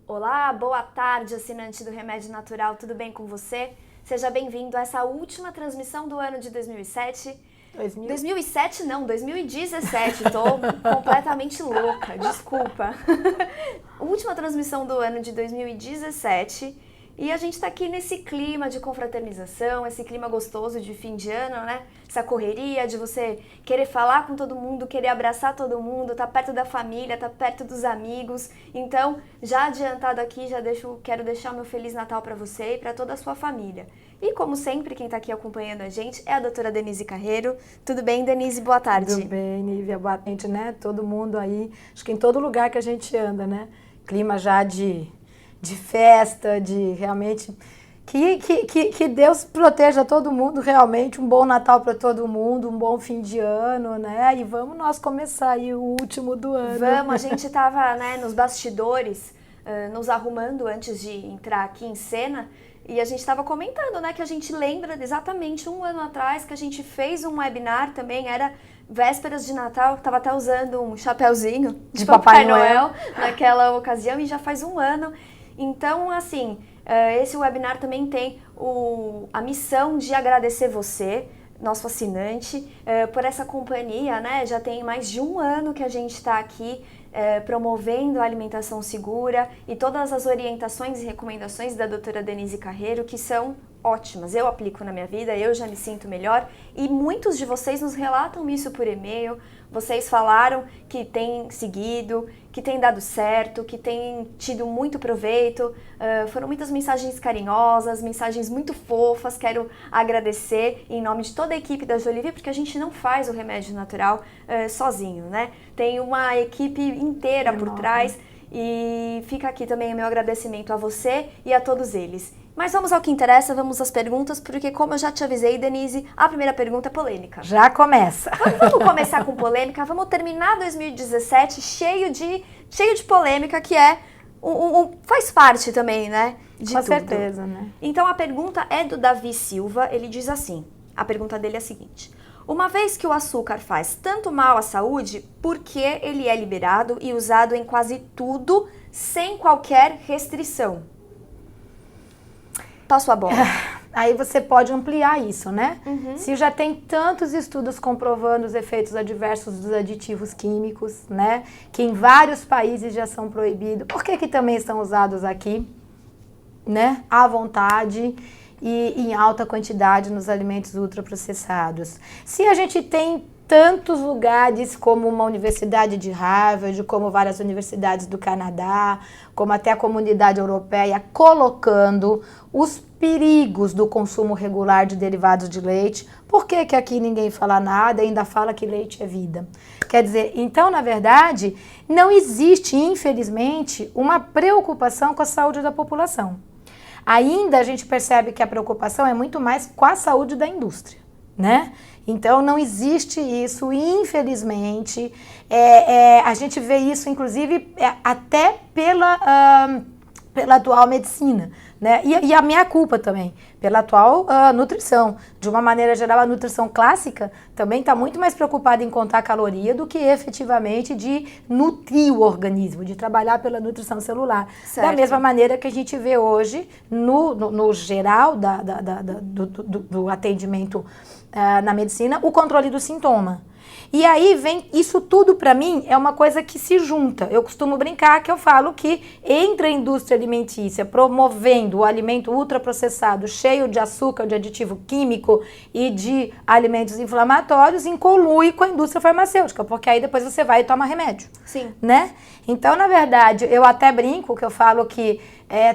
Olá, boa tarde, assinante do Remédio Natural, tudo bem com você? Seja bem-vindo a essa última transmissão do ano de 2007. 2007 não, 2017, tô completamente louca, desculpa. Última transmissão do ano de 2017 e a gente tá aqui nesse clima de confraternização, esse clima gostoso de fim de ano, né? Essa correria de você querer falar com todo mundo, querer abraçar todo mundo, tá perto da família, tá perto dos amigos. Então, já adiantado aqui, quero deixar o meu Feliz Natal para você e para toda a sua família. E como sempre, quem tá aqui acompanhando a gente é a doutora Denise Carreiro. Tudo bem, Denise? Boa tarde. Tudo bem, Nívia, boa tarde, né? Todo mundo aí, acho que em todo lugar que a gente anda, né? Clima já de festa, de realmente... Que Deus proteja todo mundo, realmente, um bom Natal para todo mundo, um bom fim de ano, né? E vamos nós começar aí o último do ano. Vamos, a gente tava, né, nos bastidores, nos arrumando antes de entrar aqui em cena, e a gente estava comentando, né, que a gente lembra exatamente um ano atrás que a gente fez um webinar também, era vésperas de Natal, estava até usando um chapéuzinho de Papai Noel naquela ocasião, e já faz um ano. Então, assim, esse webinar também tem a missão de agradecer você, nosso assinante, por essa companhia, né? Já tem mais de um ano que a gente está aqui promovendo a alimentação segura e todas as orientações e recomendações da doutora Denise Carreiro, que são ótimas. Eu aplico na minha vida, eu já me sinto melhor e muitos de vocês nos relatam isso por e-mail. Vocês falaram que tem seguido, que tem dado certo, que tem tido muito proveito. Foram muitas mensagens carinhosas, mensagens muito fofas. Quero agradecer em nome de toda a equipe da Jolivie, porque a gente não faz o remédio natural sozinho, né? Tem uma equipe inteira por trás e fica aqui também o meu agradecimento a você e a todos eles. Mas vamos ao que interessa, vamos às perguntas, porque como eu já te avisei, Denise, a primeira pergunta é polêmica. Já começa. Vamos começar com polêmica, vamos terminar 2017 cheio de polêmica, que faz parte também, né, de Com tudo. certeza, né? Então a pergunta é do Davi Silva, ele diz assim, a pergunta dele é a seguinte: uma vez que o açúcar faz tanto mal à saúde, por que ele é liberado e usado em quase tudo sem qualquer restrição? Passo a bola. Aí você pode ampliar isso, né? Uhum. Se já tem tantos estudos comprovando os efeitos adversos dos aditivos químicos, né? Que em vários países já são proibidos, por que também estão usados aqui, né? À vontade e em alta quantidade nos alimentos ultraprocessados. Se a gente tem tantos lugares como uma universidade de Harvard, como várias universidades do Canadá, como até a comunidade europeia, colocando os perigos do consumo regular de derivados de leite, por que aqui ninguém fala nada e ainda fala que leite é vida? Quer dizer, então, na verdade, não existe, infelizmente, uma preocupação com a saúde da população. Ainda a gente percebe que a preocupação é muito mais com a saúde da indústria, né? Então, não existe isso, infelizmente. A gente vê isso, inclusive, até pela atual medicina, né? E a minha culpa também, pela atual nutrição. De uma maneira geral, a nutrição clássica também está muito mais preocupada em contar caloria do que efetivamente de nutrir o organismo, de trabalhar pela nutrição celular. Certo. Da mesma maneira que a gente vê hoje, no geral do atendimento na medicina, o controle do sintoma. E aí vem, isso tudo para mim é uma coisa que se junta. Eu costumo brincar que eu falo que entre a indústria alimentícia promovendo o alimento ultraprocessado, cheio de açúcar, de aditivo químico e de alimentos inflamatórios, incolui com a indústria farmacêutica, porque aí depois você vai e toma remédio. Sim. Né? Então, na verdade, eu até brinco que eu falo que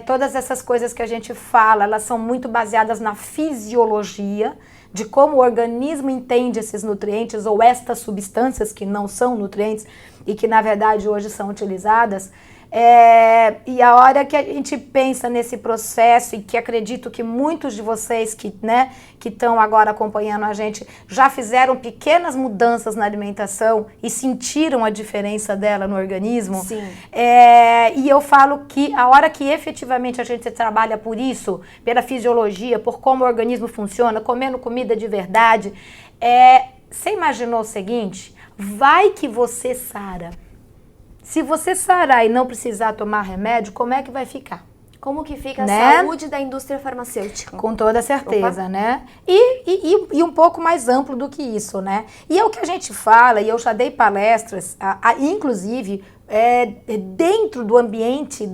todas essas coisas que a gente fala, elas são muito baseadas na fisiologia, de como o organismo entende esses nutrientes ou estas substâncias que não são nutrientes e que na verdade hoje são utilizadas. E a hora que a gente pensa nesse processo, e que acredito que muitos de vocês que estão agora acompanhando a gente já fizeram pequenas mudanças na alimentação e sentiram a diferença dela no organismo. Sim. E eu falo que a hora que efetivamente a gente trabalha por isso, pela fisiologia, por como o organismo funciona, comendo comida de verdade, você imaginou o seguinte? Vai que você sara. Se você sarar e não precisar tomar remédio, como é que vai ficar? Como que fica Né? a saúde da indústria farmacêutica? Com toda certeza, Opa. né? E um pouco mais amplo do que isso, né? E é o que a gente fala, e eu já dei palestras, inclusive, dentro do ambiente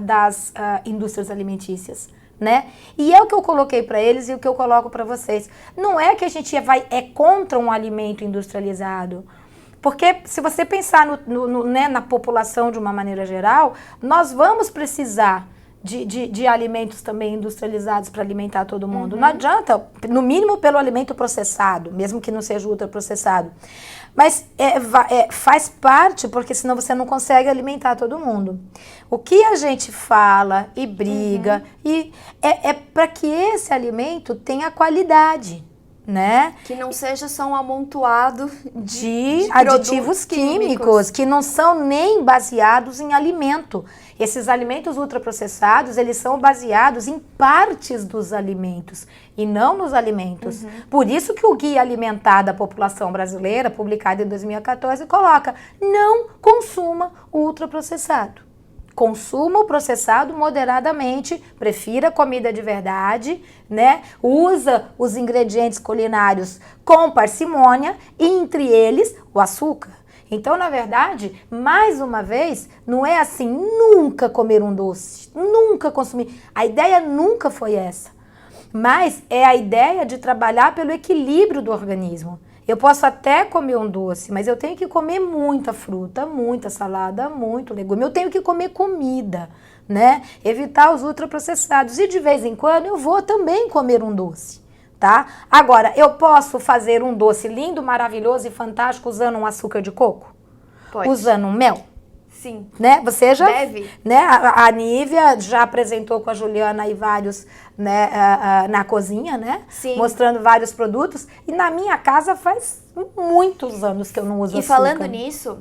das indústrias alimentícias, né? E é o que eu coloquei para eles e o que eu coloco para vocês. Não é que a gente é contra um alimento industrializado. Porque se você pensar né, na população de uma maneira geral, nós vamos precisar de alimentos também industrializados para alimentar todo mundo. Não adianta, no mínimo pelo alimento processado, mesmo que não seja ultraprocessado. Mas faz parte, porque senão você não consegue alimentar todo mundo. O que a gente fala e briga é para que esse alimento tenha qualidade. Né? Que não seja só um amontoado de aditivos químicos que não são nem baseados em alimento. Esses alimentos ultraprocessados, eles são baseados em partes dos alimentos e não nos alimentos. Por isso que o Guia Alimentar da População Brasileira, publicado em 2014, coloca: não consuma ultraprocessado. Consuma o processado moderadamente, prefira comida de verdade, né? Usa os ingredientes culinários com parcimônia e entre eles o açúcar. Então, na verdade, mais uma vez, não é assim, nunca comer um doce, nunca consumir. A ideia nunca foi essa. Mas é a ideia de trabalhar pelo equilíbrio do organismo. Eu posso até comer um doce, mas eu tenho que comer muita fruta, muita salada, muito legume. Eu tenho que comer comida, né? Evitar os ultraprocessados. E de vez em quando eu vou também comer um doce, tá? Agora, eu posso fazer um doce lindo, maravilhoso e fantástico usando um açúcar de coco? Pode. Usando um mel? Sim. Né? Você já, deve. Né? A Nívia já apresentou com a Juliana aí vários, né, na cozinha, né? Sim. Mostrando vários produtos. E na minha casa faz muitos anos que eu não uso açúcar. E falando nisso,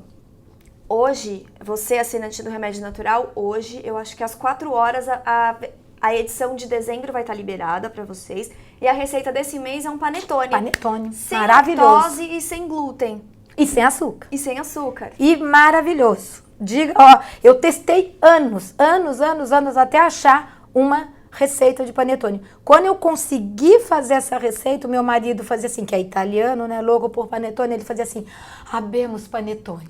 hoje, você assinante do Remédio Natural, hoje, eu acho que às 4 horas a edição de dezembro vai estar liberada para vocês. E a receita desse mês é um panetone. Panetone. Sem Maravilhoso. lactose e sem glúten. E sem açúcar. E sem açúcar. E maravilhoso. Diga, ó, eu testei anos, até achar uma receita de panetone. Quando eu consegui fazer essa receita, o meu marido fazia assim, que é italiano, né, louco por panetone, ele fazia assim: abemos panetone.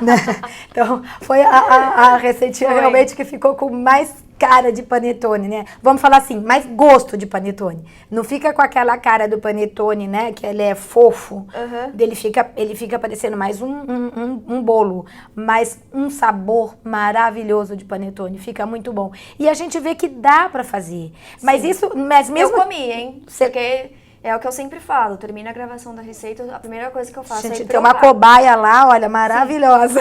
Né? Então, foi a receitinha realmente que ficou com mais cara de panetone, né? Vamos falar assim, mais gosto de panetone. Não fica com aquela cara do panetone, né? Que ele é fofo. Ele fica parecendo mais um bolo. Mas um sabor maravilhoso de panetone. Fica muito bom. E a gente vê que dá pra fazer. Mas isso, mas mesmo... Eu comi, hein? Porque é o que eu sempre falo. Termina a gravação da receita, a primeira coisa que eu faço a gente é tem uma cobaia lá, olha, maravilhosa.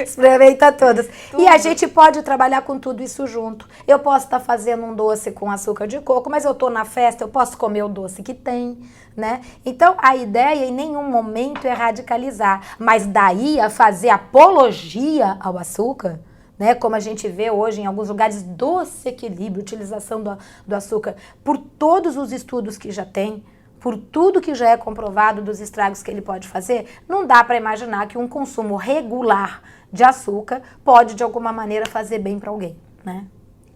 Experimenta todas. Tudo. E a gente pode trabalhar com tudo isso junto. Eu posso estar fazendo um doce com açúcar de coco, mas eu tô na festa, eu posso comer o doce que tem, né? Então, a ideia em nenhum momento é radicalizar, mas daí a fazer apologia ao açúcar, né, como a gente vê hoje em alguns lugares, doce equilíbrio, utilização do açúcar, por todos os estudos que já tem, por tudo que já é comprovado dos estragos que ele pode fazer, não dá para imaginar que um consumo regular de açúcar pode, de alguma maneira, fazer bem para alguém, né?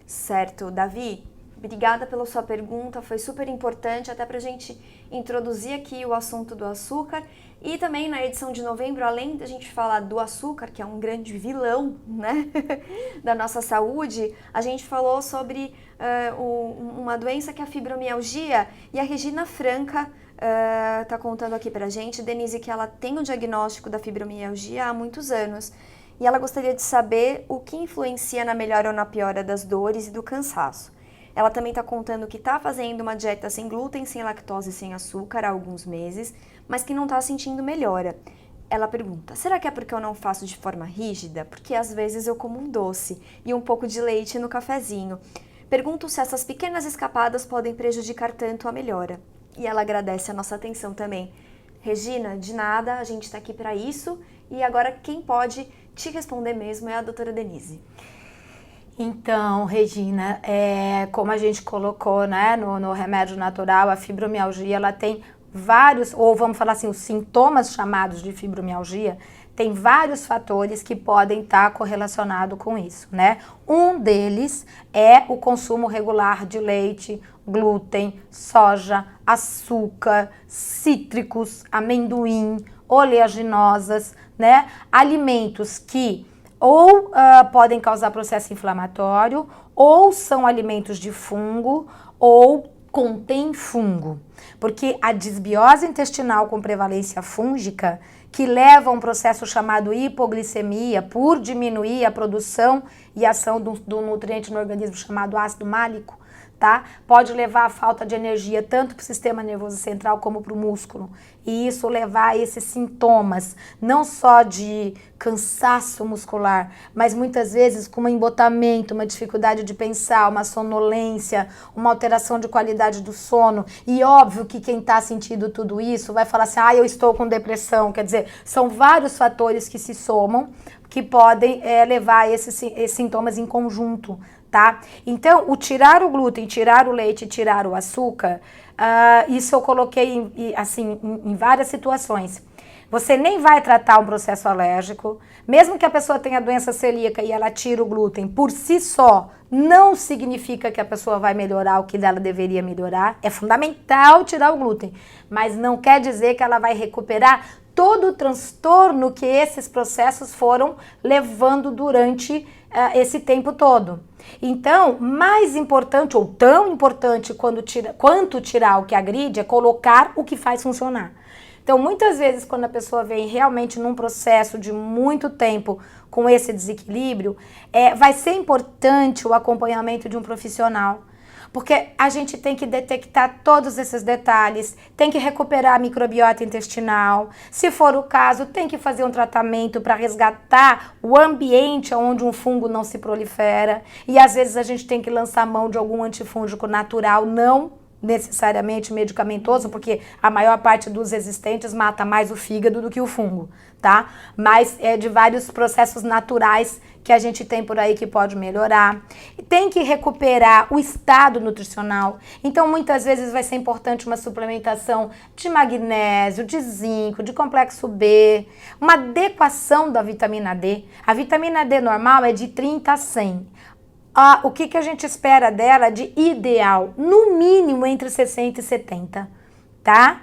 Certo. Davi, obrigada pela sua pergunta, foi super importante até para a gente introduzir aqui o assunto do açúcar. E também na edição de novembro, além da gente falar do açúcar, que é um grande vilão, né, da nossa saúde, a gente falou sobre uma doença que é a fibromialgia, e a Regina Franca tá contando aqui pra gente, Denise, que ela tem o diagnóstico da fibromialgia há muitos anos, e ela gostaria de saber o que influencia na melhora ou na piora das dores e do cansaço. Ela também está contando que está fazendo uma dieta sem glúten, sem lactose e sem açúcar há alguns meses, mas que não está sentindo melhora. Ela pergunta, será que é porque eu não faço de forma rígida? Porque às vezes eu como um doce e um pouco de leite no cafezinho. Pergunto se essas pequenas escapadas podem prejudicar tanto a melhora. E ela agradece a nossa atenção também. Regina, de nada, a gente está aqui para isso. E agora quem pode te responder mesmo é a doutora Denise. Então, Regina, como a gente colocou, né, no Remédio Natural, a fibromialgia, ela tem vários, ou vamos falar assim, os sintomas chamados de fibromialgia, tem vários fatores que podem estar correlacionados com isso, né? Um deles é o consumo regular de leite, glúten, soja, açúcar, cítricos, amendoim, oleaginosas, né? Alimentos que ou podem causar processo inflamatório, ou são alimentos de fungo, ou contém fungo. Porque a disbiose intestinal com prevalência fúngica, que leva a um processo chamado hipoglicemia, por diminuir a produção e ação do nutriente no organismo chamado ácido málico, tá? Pode levar a falta de energia tanto para o sistema nervoso central como para o músculo. E isso levar a esses sintomas, não só de cansaço muscular, mas muitas vezes com um embotamento, uma dificuldade de pensar, uma sonolência, uma alteração de qualidade do sono. E óbvio que quem está sentindo tudo isso vai falar assim, eu estou com depressão. Quer dizer, são vários fatores que se somam que podem levar a esses sintomas em conjunto. Tá? Então, o tirar o glúten, tirar o leite, tirar o açúcar, isso eu coloquei em várias situações. Você nem vai tratar um processo alérgico, mesmo que a pessoa tenha doença celíaca e ela tira o glúten, por si só, não significa que a pessoa vai melhorar o que ela deveria melhorar. É fundamental tirar o glúten, mas não quer dizer que ela vai recuperar todo o transtorno que esses processos foram levando durante esse tempo todo. Então, mais importante ou tão importante quanto tirar o que agride é colocar o que faz funcionar. Então, muitas vezes, quando a pessoa vem realmente num processo de muito tempo com esse desequilíbrio, vai ser importante o acompanhamento de um profissional. Porque a gente tem que detectar todos esses detalhes, tem que recuperar a microbiota intestinal. Se for o caso, tem que fazer um tratamento para resgatar o ambiente onde um fungo não se prolifera. E às vezes a gente tem que lançar mão de algum antifúngico natural, não necessariamente medicamentoso, porque a maior parte dos existentes mata mais o fígado do que o fungo, tá? Mas é de vários processos naturais que a gente tem por aí que pode melhorar. Tem que recuperar o estado nutricional. Então, muitas vezes vai ser importante uma suplementação de magnésio, de zinco, de complexo B, uma adequação da vitamina D. A vitamina D normal é de 30 a 100. O que a gente espera dela de ideal? No mínimo entre 60 e 70, tá?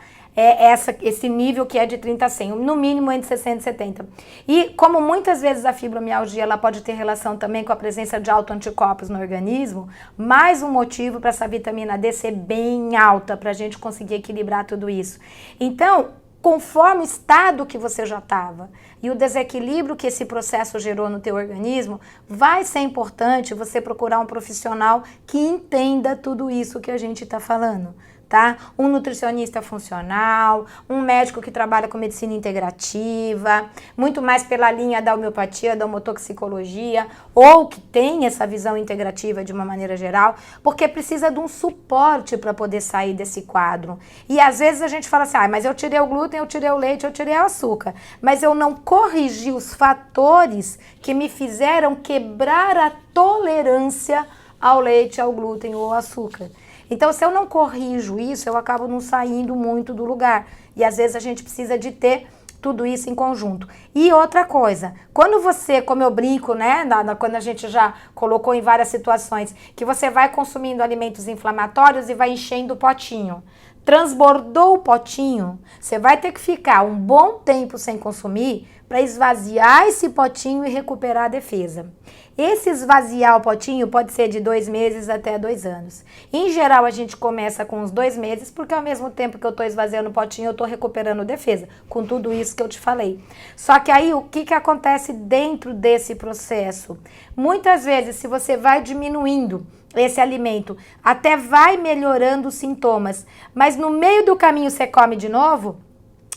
Esse nível que é de 30 a 100, no mínimo entre 60 e 70. E como muitas vezes a fibromialgia ela pode ter relação também com a presença de autoanticorpos no organismo, mais um motivo para essa vitamina D ser bem alta, para a gente conseguir equilibrar tudo isso. Então, conforme o estado que você já estava e o desequilíbrio que esse processo gerou no teu organismo, vai ser importante você procurar um profissional que entenda tudo isso que a gente está falando. Tá? Um nutricionista funcional, um médico que trabalha com medicina integrativa, muito mais pela linha da homeopatia, da homotoxicologia, ou que tem essa visão integrativa de uma maneira geral, porque precisa de um suporte para poder sair desse quadro. E às vezes a gente fala assim, mas eu tirei o glúten, eu tirei o leite, eu tirei o açúcar, mas eu não corrigi os fatores que me fizeram quebrar a tolerância ao leite, ao glúten ou ao açúcar. Então, se eu não corrijo isso, eu acabo não saindo muito do lugar. E às vezes a gente precisa de ter tudo isso em conjunto. E outra coisa, quando você, como eu brinco, né, quando a gente já colocou em várias situações, que você vai consumindo alimentos inflamatórios e vai enchendo o potinho. Transbordou o potinho, você vai ter que ficar um bom tempo sem consumir para esvaziar esse potinho e recuperar a defesa. Esse esvaziar o potinho pode ser de 2 meses até 2 anos. Em geral, a gente começa com uns 2 meses, porque ao mesmo tempo que eu estou esvaziando o potinho, eu estou recuperando defesa, com tudo isso que eu te falei. Só que aí, o que acontece dentro desse processo? Muitas vezes, se você vai diminuindo esse alimento, até vai melhorando os sintomas, mas no meio do caminho você come de novo,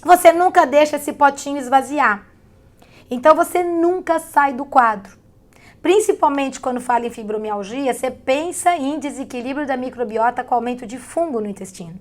você nunca deixa esse potinho esvaziar. Então, você nunca sai do quadro. Principalmente quando fala em fibromialgia, você pensa em desequilíbrio da microbiota com aumento de fungo no intestino.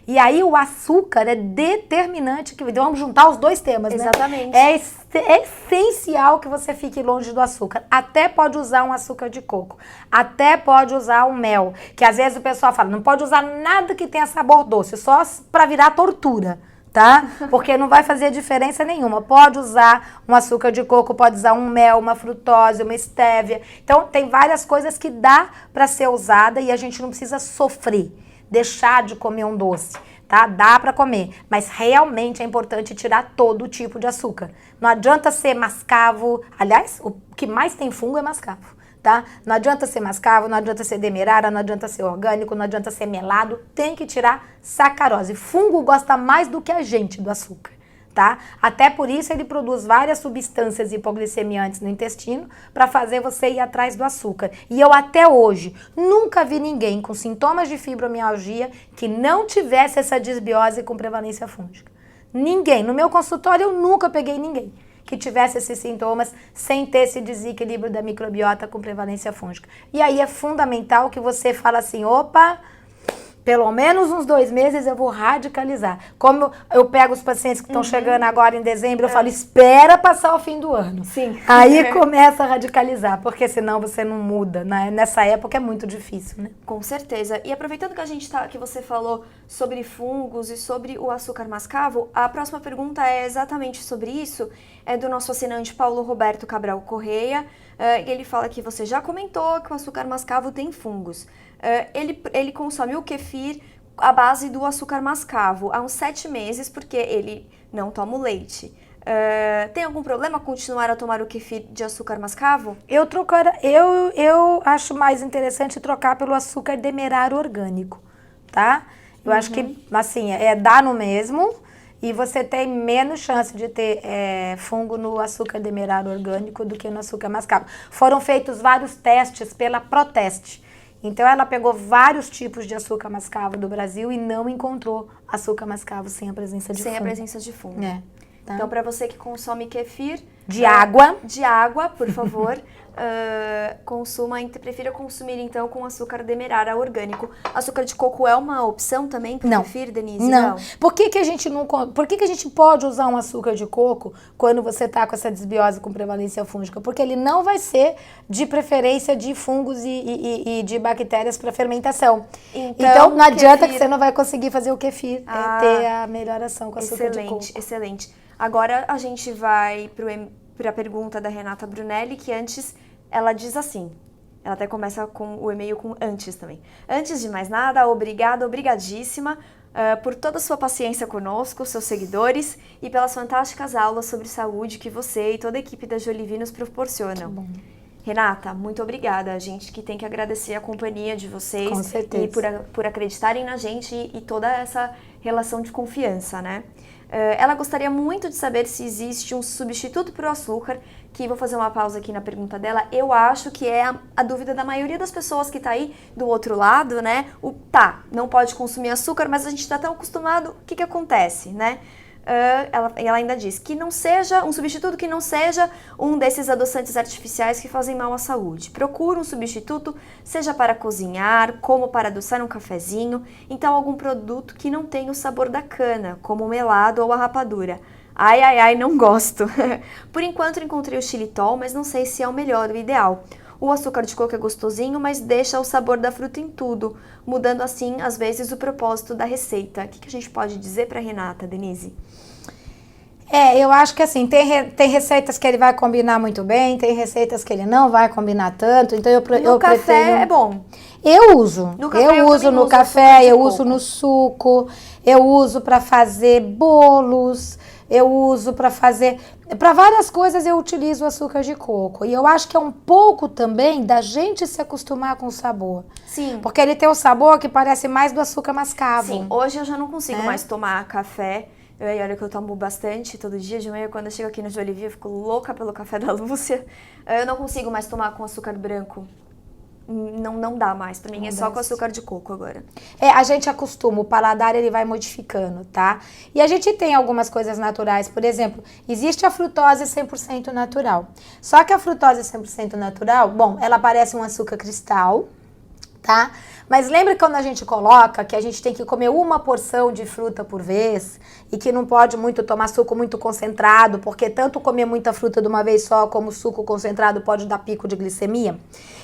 E aí o açúcar é determinante, vamos juntar os dois temas, né? Exatamente. É essencial que você fique longe do açúcar. Até pode usar um açúcar de coco, até pode usar um mel, que às vezes o pessoal fala, não pode usar nada que tenha sabor doce, só para virar tortura. Tá? Porque não vai fazer diferença nenhuma. Pode usar um açúcar de coco, pode usar um mel, uma frutose, uma estévia. Então, tem várias coisas que dá para ser usada e a gente não precisa sofrer, deixar de comer um doce, tá? Dá para comer, mas realmente é importante tirar todo tipo de açúcar. Não adianta ser mascavo. Aliás, o que mais tem fungo é mascavo. Tá? Não adianta ser mascavo, não adianta ser demerara, não adianta ser orgânico, não adianta ser melado, tem que tirar sacarose. Fungo gosta mais do que a gente do açúcar, tá? Até por isso ele produz várias substâncias hipoglicemiantes no intestino para fazer você ir atrás do açúcar. E eu até hoje nunca vi ninguém com sintomas de fibromialgia que não tivesse essa disbiose com prevalência fúngica. Ninguém. No meu consultório eu nunca peguei ninguém que tivesse esses sintomas sem ter esse desequilíbrio da microbiota com prevalência fúngica. E aí é fundamental que você fale assim, opa, pelo menos uns 2 meses eu vou radicalizar. Como eu pego os pacientes que estão chegando agora em dezembro, eu falo, espera passar o fim do ano. Sim. Aí começa a radicalizar, porque senão você não muda, né? Nessa época é muito difícil, né? Com certeza. E aproveitando que você falou sobre fungos e sobre o açúcar mascavo, a próxima pergunta é exatamente sobre isso, é do nosso assinante Paulo Roberto Cabral Correia. Ele fala que você já comentou que o açúcar mascavo tem fungos. Ele consome o kefir à base do açúcar mascavo há uns 7 meses, porque ele não toma o leite. Tem algum problema continuar a tomar o kefir de açúcar mascavo? Eu acho mais interessante trocar pelo açúcar demerara orgânico, tá? Eu acho que, assim, dá no mesmo e você tem menos chance de ter fungo no açúcar demerara orgânico do que no açúcar mascavo. Foram feitos vários testes pela Proteste. Então, ela pegou vários tipos de açúcar mascavo do Brasil e não encontrou açúcar mascavo sem a presença de fungo. Sem a presença de fungo. Tá? Então, para você que consome kefir... De água, por favor, prefira consumir, então, com açúcar demerara orgânico. Açúcar de coco é uma opção também para o kefir, Denise? Não. Por que a gente pode usar um açúcar de coco quando você está com essa desbiose com prevalência fúngica? Porque ele não vai ser de preferência de fungos e de bactérias para fermentação. Então não adianta que você não vai conseguir fazer o kefir, ter a melhor ação com açúcar de coco. Excelente. Agora a gente vai para a pergunta da Renata Brunelli, que antes ela diz assim, ela até começa com o e-mail com antes também. Antes de mais nada, obrigadíssima por toda a sua paciência conosco, seus seguidores, e pelas fantásticas aulas sobre saúde que você e toda a equipe da Jolivie nos proporcionam. Bom. Renata, muito obrigada. A gente que tem que agradecer a companhia de vocês. Com certeza. E por acreditarem na gente e toda essa relação de confiança, né? Ela gostaria muito de saber se existe um substituto para o açúcar, que vou fazer uma pausa aqui na pergunta dela. Eu acho que é a dúvida da maioria das pessoas que está aí do outro lado, né? Não pode consumir açúcar, mas a gente está tão acostumado, o que acontece, né? Ela ainda diz que não seja um substituto que não seja um desses adoçantes artificiais que fazem mal à saúde. Procura um substituto, seja para cozinhar, como para adoçar um cafezinho, então algum produto que não tenha o sabor da cana, como o melado ou a rapadura. Ai, não gosto. Por enquanto encontrei o xilitol, mas não sei se é o melhor, o ideal. O açúcar de coco é gostosinho, mas deixa o sabor da fruta em tudo, mudando assim, às vezes, o propósito da receita. O que a gente pode dizer para Renata, Denise? Eu acho que assim, tem receitas que ele vai combinar muito bem, tem receitas que ele não vai combinar tanto, então No café é bom. Eu uso. Eu uso no café, eu uso no suco, eu uso para fazer bolos, eu uso para fazer... Para várias coisas eu utilizo o açúcar de coco. E eu acho que é um pouco também da gente se acostumar com o sabor. Sim. Porque ele tem um sabor que parece mais do açúcar mascavo. Sim, hoje eu já não consigo mais tomar café. Olha que eu tomo bastante todo dia de manhã. Quando eu chego aqui no Jolivie, eu fico louca pelo café da Lúcia. Eu não consigo mais tomar com açúcar branco. Não dá mais, pra mim é só com açúcar de coco agora. A gente acostuma, o paladar ele vai modificando, tá? E a gente tem algumas coisas naturais, por exemplo, existe a frutose 100% natural. Só que a frutose 100% natural, bom, ela parece um açúcar cristal, tá? Mas lembra quando a gente coloca que a gente tem que comer uma porção de fruta por vez e que não pode muito tomar suco muito concentrado, porque tanto comer muita fruta de uma vez só como suco concentrado pode dar pico de glicemia?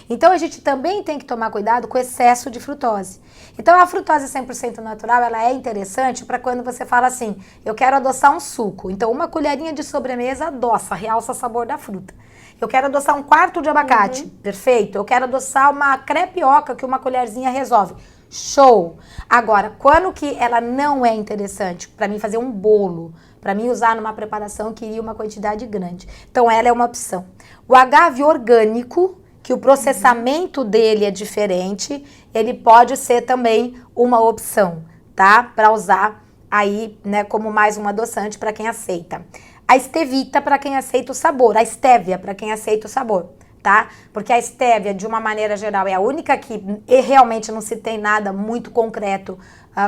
Então a gente também tem que tomar cuidado com o excesso de frutose. Então a frutose 100% natural, ela é interessante para quando você fala assim, eu quero adoçar um suco. Então uma colherinha de sobremesa adoça, realça o sabor da fruta. Eu quero adoçar um quarto de abacate, perfeito. Eu quero adoçar uma crepioca que uma colherzinha resolve. Show! Agora, quando que ela não é interessante? Para mim fazer um bolo, para mim usar numa preparação que iria uma quantidade grande. Então ela é uma opção. O agave orgânico, que o processamento dele é diferente, ele pode ser também uma opção, tá? Para usar aí, né, como mais um adoçante para quem aceita. A stevita para quem aceita o sabor, a stevia para quem aceita o sabor, tá? Porque a stevia, de uma maneira geral, é a única que realmente não se tem nada muito concreto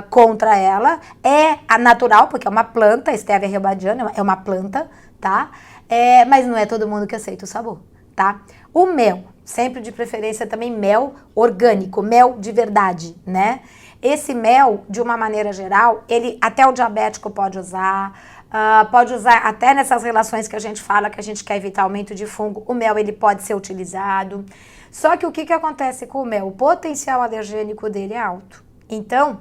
contra ela. É a natural, porque é uma planta, a stevia rebadiana é uma planta, tá? Mas não é todo mundo que aceita o sabor, tá? O mel, sempre de preferência também mel orgânico, mel de verdade, né? Esse mel, de uma maneira geral, ele até o diabético pode usar até nessas relações que a gente fala que a gente quer evitar aumento de fungo, o mel ele pode ser utilizado. Só que o que acontece com o mel? O potencial alergênico dele é alto. Então,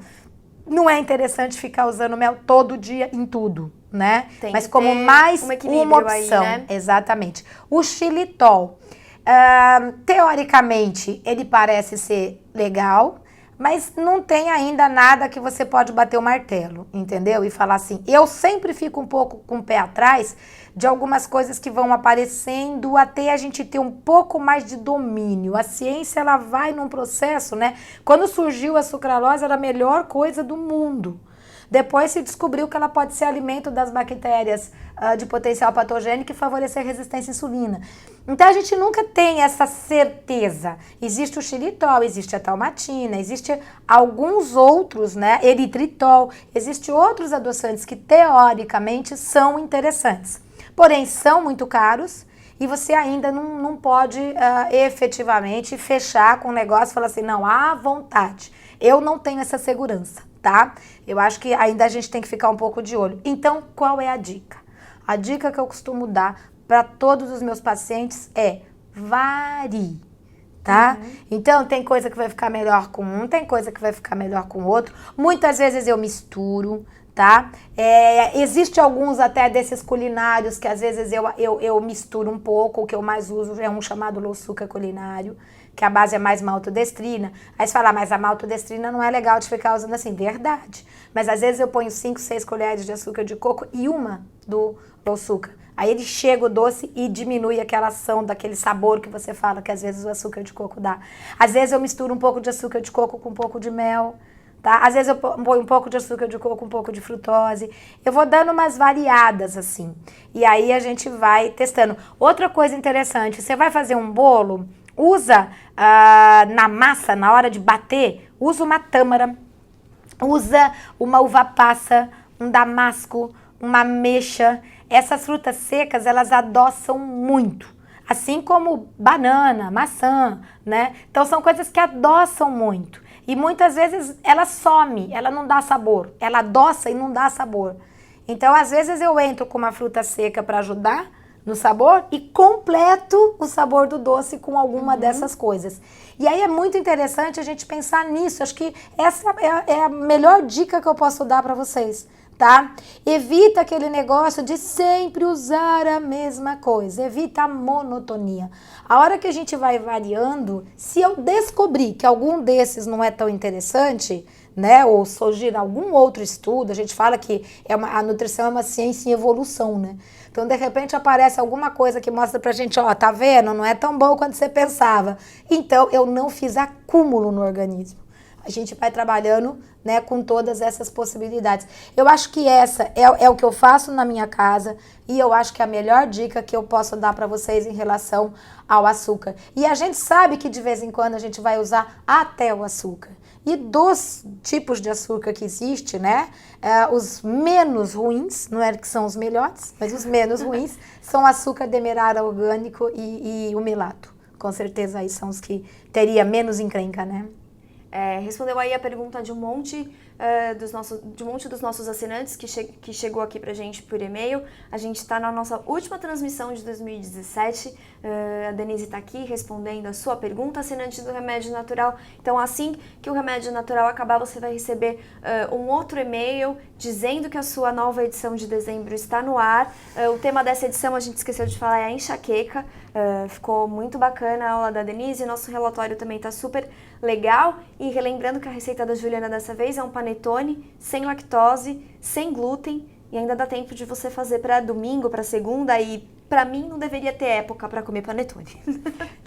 não é interessante ficar usando mel todo dia em tudo, né? Mas como mais uma opção. Aí, né? Exatamente. O xilitol, teoricamente, ele parece ser legal, mas não tem ainda nada que você pode bater o martelo, entendeu? E falar assim, eu sempre fico um pouco com o pé atrás de algumas coisas que vão aparecendo até a gente ter um pouco mais de domínio. A ciência, ela vai num processo, né? Quando surgiu a sucralose, era a melhor coisa do mundo. Depois se descobriu que ela pode ser alimento das bactérias de potencial patogênico e favorecer a resistência à insulina. Então a gente nunca tem essa certeza. Existe o xilitol, existe a talmatina, existe alguns outros, né? Eritritol, existe outros adoçantes que teoricamente são interessantes. Porém, são muito caros e você ainda não pode efetivamente fechar com o negócio e falar assim, não, à vontade. Eu não tenho essa segurança, tá? Eu acho que ainda a gente tem que ficar um pouco de olho. Então, qual é a dica? A dica que eu costumo dar para todos os meus pacientes é varie, tá? Então, tem coisa que vai ficar melhor com um, tem coisa que vai ficar melhor com o outro. Muitas vezes eu misturo, tá? Existe alguns até desses culinários que às vezes eu misturo um pouco. O que eu mais uso é um chamado louçuca culinário, que a base é mais maltodestrina. Aí você fala, mas a maltodestrina não é legal de ficar usando assim. Verdade. Mas às vezes eu ponho 5, 6 colheres de açúcar de coco e uma do louçuca. Aí ele chega o doce e diminui aquela ação daquele sabor que você fala que às vezes o açúcar de coco dá. Às vezes eu misturo um pouco de açúcar de coco com um pouco de mel, tá? Às vezes eu ponho um pouco de açúcar de coco, um pouco de frutose. Eu vou dando umas variadas assim. E aí a gente vai testando. Outra coisa interessante, você vai fazer um bolo, usa na massa, na hora de bater, usa uma tâmara, usa uma uva passa, um damasco, uma ameixa. Essas frutas secas, elas adoçam muito. Assim como banana, maçã, né? Então são coisas que adoçam muito. E muitas vezes ela some, ela não dá sabor. Ela adoça e não dá sabor. Então às vezes eu entro com uma fruta seca para ajudar no sabor e completo o sabor do doce com alguma dessas coisas. E aí é muito interessante a gente pensar nisso. Acho que essa é a melhor dica que eu posso dar para vocês, tá? Evita aquele negócio de sempre usar a mesma coisa. Evita a monotonia. A hora que a gente vai variando, se eu descobrir que algum desses não é tão interessante, né, ou surgir algum outro estudo, a gente fala que a nutrição é uma ciência em evolução, né? Então, de repente, aparece alguma coisa que mostra pra gente, ó, tá vendo? Não é tão bom quanto você pensava. Então, eu não fiz acúmulo no organismo. A gente vai trabalhando, né, com todas essas possibilidades. Eu acho que essa é o que eu faço na minha casa e eu acho que é a melhor dica que eu posso dar para vocês em relação ao açúcar. E a gente sabe que de vez em quando a gente vai usar até o açúcar. E dos tipos de açúcar que existe, né, os menos ruins, não é que são os melhores, mas os menos ruins são o açúcar demerara orgânico e o melato. Com certeza aí são os que teria menos encrenca, né? respondeu aí a pergunta de um monte dos nossos assinantes que chegou aqui pra gente por e-mail. A gente está na nossa última transmissão de 2017. A Denise está aqui respondendo a sua pergunta, assinante do Remédio Natural. Então, assim que o Remédio Natural acabar, você vai receber um outro e-mail dizendo que a sua nova edição de dezembro está no ar. O tema dessa edição, a gente esqueceu de falar, é a enxaqueca. Ficou muito bacana a aula da Denise, nosso relatório também está super legal. E relembrando que a receita da Juliana dessa vez é um panetone sem lactose, sem glúten, e ainda dá tempo de você fazer para domingo, para segunda, e para mim não deveria ter época para comer panetone.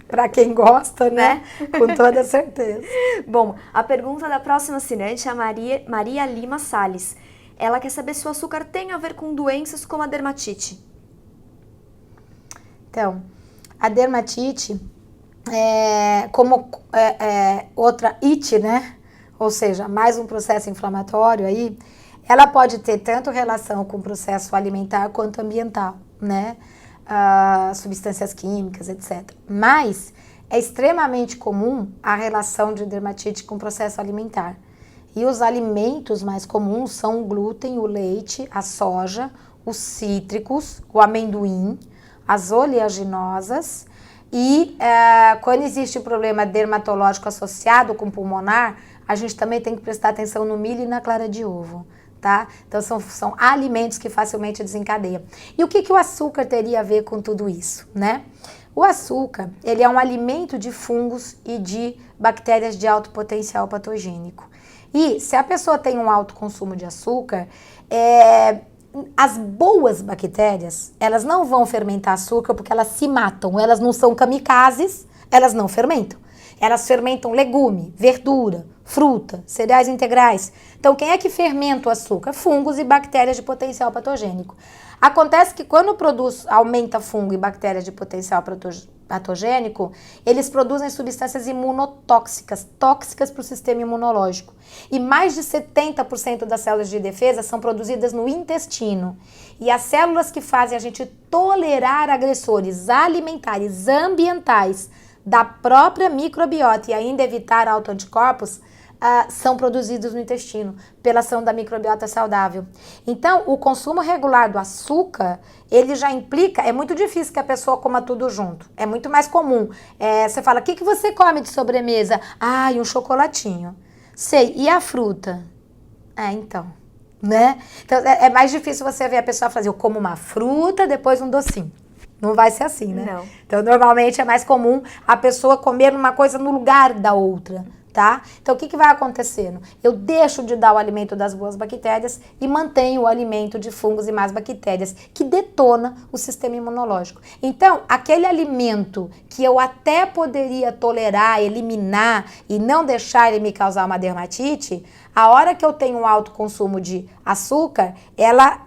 Para quem gosta, né? Com toda certeza. Bom, a pergunta da próxima assinante é a Maria Lima Salles. Ela quer saber se o açúcar tem a ver com doenças como a dermatite. Então, a dermatite como outra IT, né? Ou seja, mais um processo inflamatório aí, ela pode ter tanto relação com o processo alimentar quanto ambiental, né? Substâncias químicas, etc. Mas é extremamente comum a relação de dermatite com o processo alimentar. E os alimentos mais comuns são o glúten, o leite, a soja, os cítricos, o amendoim, as oleaginosas. E quando existe o problema dermatológico associado com pulmonar, a gente também tem que prestar atenção no milho e na clara de ovo, tá? Então são alimentos que facilmente desencadeiam. E o que o açúcar teria a ver com tudo isso, né? O açúcar, ele é um alimento de fungos e de bactérias de alto potencial patogênico. E se a pessoa tem um alto consumo de açúcar, as boas bactérias, elas não vão fermentar açúcar porque elas se matam, elas não são kamikazes, elas não fermentam. Elas fermentam legume, verdura, fruta, cereais integrais. Então, quem é que fermenta o açúcar? Fungos e bactérias de potencial patogênico. Acontece que quando o produto aumenta fungo e bactérias de potencial patogênico, eles produzem substâncias imunotóxicas, tóxicas para o sistema imunológico. E mais de 70% das células de defesa são produzidas no intestino. E as células que fazem a gente tolerar agressores alimentares, ambientais, da própria microbiota e ainda evitar autoanticorpos, são produzidos no intestino, pela ação da microbiota saudável. Então, o consumo regular do açúcar, ele já implica, é muito difícil que a pessoa coma tudo junto, é muito mais comum. Você fala, o que você come de sobremesa? Um chocolatinho. Sei, e a fruta? Então, né? Então, é mais difícil você ver a pessoa fazer, eu como uma fruta, depois um docinho. Não vai ser assim, né? Não. Então, normalmente é mais comum a pessoa comer uma coisa no lugar da outra, tá? Então, o que vai acontecendo? Eu deixo de dar o alimento das boas bactérias e mantenho o alimento de fungos e más bactérias, que detona o sistema imunológico. Então, aquele alimento que eu até poderia tolerar, eliminar e não deixar ele me causar uma dermatite, a hora que eu tenho um alto consumo de açúcar, ela,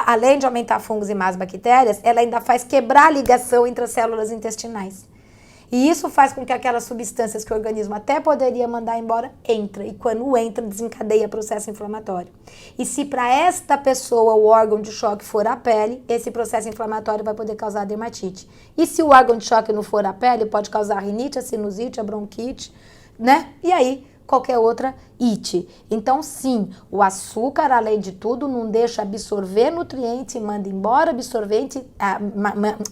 além de aumentar fungos e más bactérias, ela ainda faz quebrar a ligação entre as células intestinais. E isso faz com que aquelas substâncias que o organismo até poderia mandar embora, entra. E quando entra, desencadeia processo inflamatório. E se para esta pessoa o órgão de choque for a pele, esse processo inflamatório vai poder causar dermatite. E se o órgão de choque não for a pele, pode causar a rinite, a sinusite, a bronquite, né? E aí, qualquer outra IT. Então, sim, o açúcar, além de tudo, não deixa absorver nutrientes e manda embora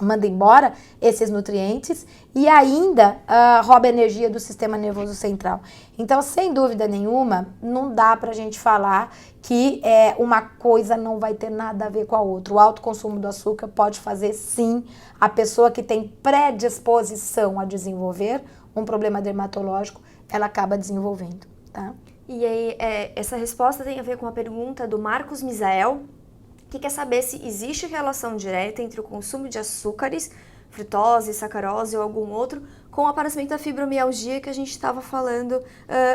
manda embora esses nutrientes e ainda rouba energia do sistema nervoso central. Então, sem dúvida nenhuma, não dá pra gente falar que uma coisa não vai ter nada a ver com a outra. O alto consumo do açúcar pode fazer, sim, a pessoa que tem predisposição a desenvolver um problema dermatológico, ela acaba desenvolvendo, tá? E aí, essa resposta tem a ver com a pergunta do Marcos Misael, que quer saber se existe relação direta entre o consumo de açúcares, frutose, sacarose ou algum outro, com o aparecimento da fibromialgia que a gente estava falando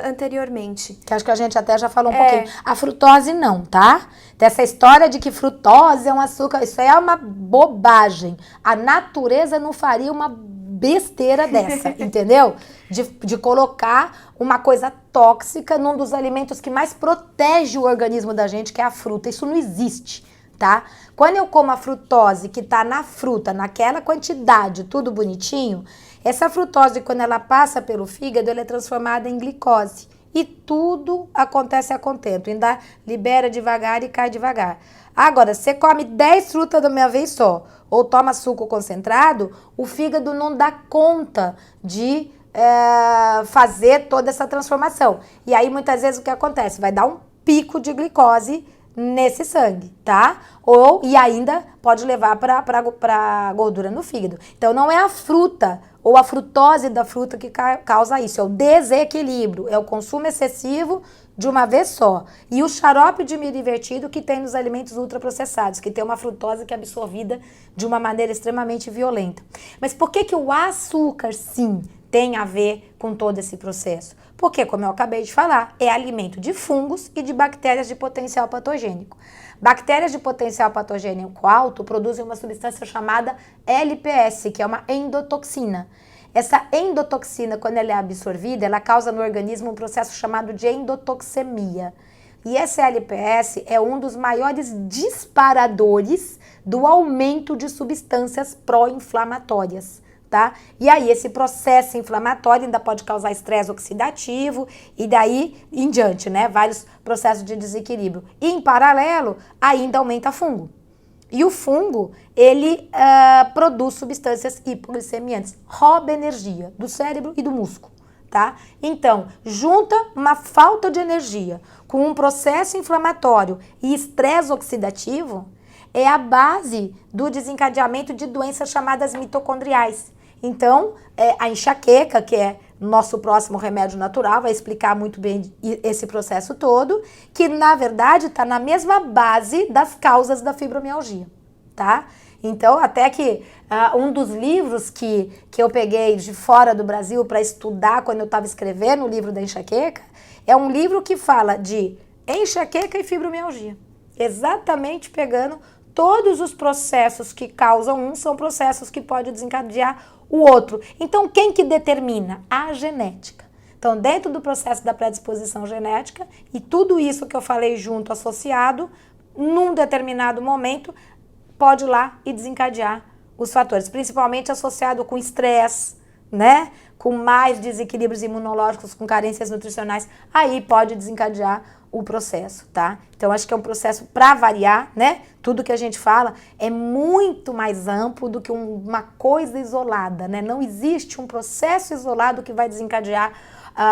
anteriormente. Que acho que a gente até já falou um pouquinho. A frutose não, tá? Dessa história de que frutose é um açúcar, isso aí é uma bobagem. A natureza não faria uma besteira dessa, entendeu? De colocar uma coisa tóxica num dos alimentos que mais protege o organismo da gente, que é a fruta. Isso não existe, tá? Quando eu como a frutose que tá na fruta, naquela quantidade, tudo bonitinho, essa frutose, quando ela passa pelo fígado, ela é transformada em glicose. e tudo acontece a contento. Ainda libera devagar e cai devagar. Agora, você come 10 frutas de uma vez só, ou toma suco concentrado, o fígado não dá conta de fazer toda essa transformação. E aí, muitas vezes, o que acontece? Vai dar um pico de glicose nesse sangue, tá? E ainda pode levar para gordura no fígado. Então, não é a fruta ou a frutose da fruta que causa isso, é o desequilíbrio, é o consumo excessivo de uma vez só. E o xarope de milho invertido que tem nos alimentos ultraprocessados, que tem uma frutose que é absorvida de uma maneira extremamente violenta. Mas por que o açúcar, sim, tem a ver com todo esse processo? Porque, como eu acabei de falar, é alimento de fungos e de bactérias de potencial patogênico. Bactérias de potencial patogênico alto produzem uma substância chamada LPS, que é uma endotoxina. Essa endotoxina, quando ela é absorvida, ela causa no organismo um processo chamado de endotoxemia. E essa LPS é um dos maiores disparadores do aumento de substâncias pró-inflamatórias. Tá? E aí esse processo inflamatório ainda pode causar estresse oxidativo e daí em diante, né? Vários processos de desequilíbrio. E em paralelo, ainda aumenta fungo. E o fungo, ele produz substâncias hipoglicemiantes, rouba energia do cérebro e do músculo, tá? Então, junta uma falta de energia com um processo inflamatório e estresse oxidativo, é a base do desencadeamento de doenças chamadas mitocondriais. Então, a enxaqueca, que é nosso próximo remédio natural, vai explicar muito bem esse processo todo, que na verdade está na mesma base das causas da fibromialgia, tá? Então, até que um dos livros que eu peguei de fora do Brasil para estudar quando eu estava escrevendo o livro da enxaqueca, é um livro que fala de enxaqueca e fibromialgia, exatamente pegando todos os processos que causam um são processos que podem desencadear o outro. Então, quem que determina? A genética. Então, dentro do processo da predisposição genética, e tudo isso que eu falei junto, associado, num determinado momento, pode ir lá e desencadear os fatores, principalmente associado com estresse, né? Com mais desequilíbrios imunológicos, com carências nutricionais, aí pode desencadear o processo, tá? Então, acho que é um processo para variar, né? Tudo que a gente fala é muito mais amplo do que uma coisa isolada, né? Não existe um processo isolado que vai desencadear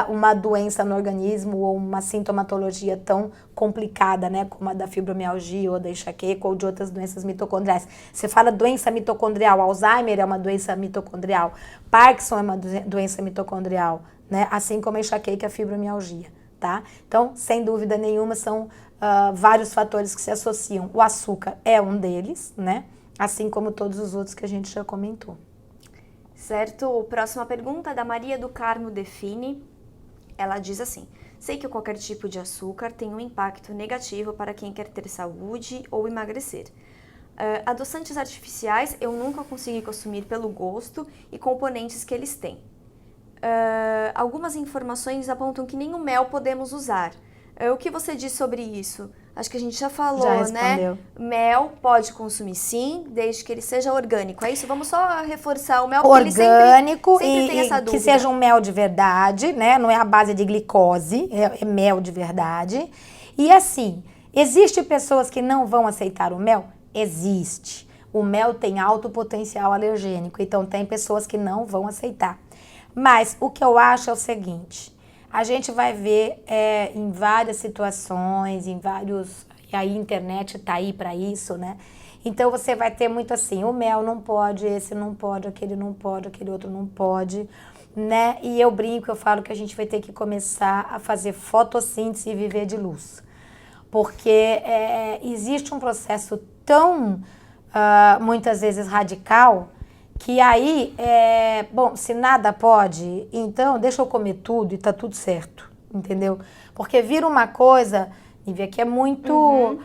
uma doença no organismo ou uma sintomatologia tão complicada, né? Como a da fibromialgia ou da enxaqueca ou de outras doenças mitocondriais. Você fala doença mitocondrial, Alzheimer é uma doença mitocondrial, Parkinson é uma doença mitocondrial, né? Assim como a enxaqueca e a fibromialgia. Tá? Então, sem dúvida nenhuma, são vários fatores que se associam. O açúcar é um deles, né? Assim como todos os outros que a gente já comentou. Certo. Próxima pergunta é da Maria do Carmo Define. Ela diz assim: sei que qualquer tipo de açúcar tem um impacto negativo para quem quer ter saúde ou emagrecer. Adoçantes artificiais eu nunca consegui consumir pelo gosto e componentes que eles têm. Algumas informações apontam que nem o mel podemos usar. O que você diz sobre isso? Acho que a gente já falou, né? Mel pode consumir sim, desde que ele seja orgânico. É isso? Vamos só reforçar o mel, porque orgânico ele sempre tem essa dúvida. Que seja um mel de verdade, né? Não é a base de glicose, é mel de verdade. E assim, existe pessoas que não vão aceitar o mel? Existe. O mel tem alto potencial alergênico, então tem pessoas que não vão aceitar. Mas o que eu acho é o seguinte, a gente vai ver em várias situações, e a internet tá aí para isso, né? Então você vai ter muito assim, o mel não pode, esse não pode, aquele não pode, aquele outro não pode, né? E eu brinco, eu falo que a gente vai ter que começar a fazer fotossíntese e viver de luz. Porque existe um processo tão, muitas vezes, radical, que aí, bom, se nada pode, então deixa eu comer tudo e tá tudo certo, entendeu? Porque vira uma coisa, Nívia, que é muito...